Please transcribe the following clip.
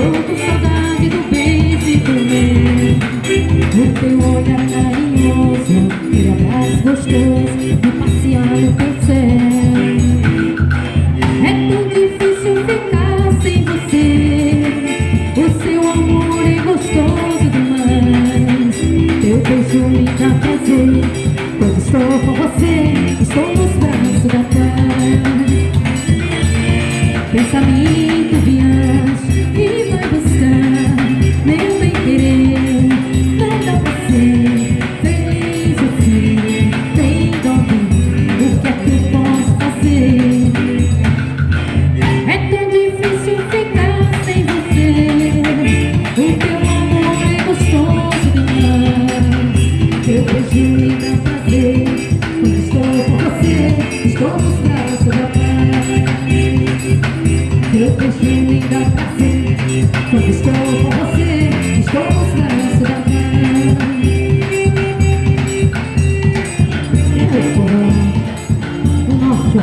com saudade do beijo e do mel. O teu olhar carinhoso, teu abraço gostoso, me passear no teu céu. É tão difícil ficar sem você, o seu amor é gostoso demais. Teu beijo me dá prazer, quando estou com você, estou nos braços da paz. Pensamento viaja e vai buscar meu bem querer. Não dá pra ser feliz assim, tem dó de mim, o que é que eu posso fazer? É tão difícil ficar sem você, o teu amor é gostoso demais. Teu beijo me dá prazer, quando estou com você, estou nos braços da paz. Teu beijo me dá prazer, quando estou com você, estou nos braços da paz. O Forró, o Norte,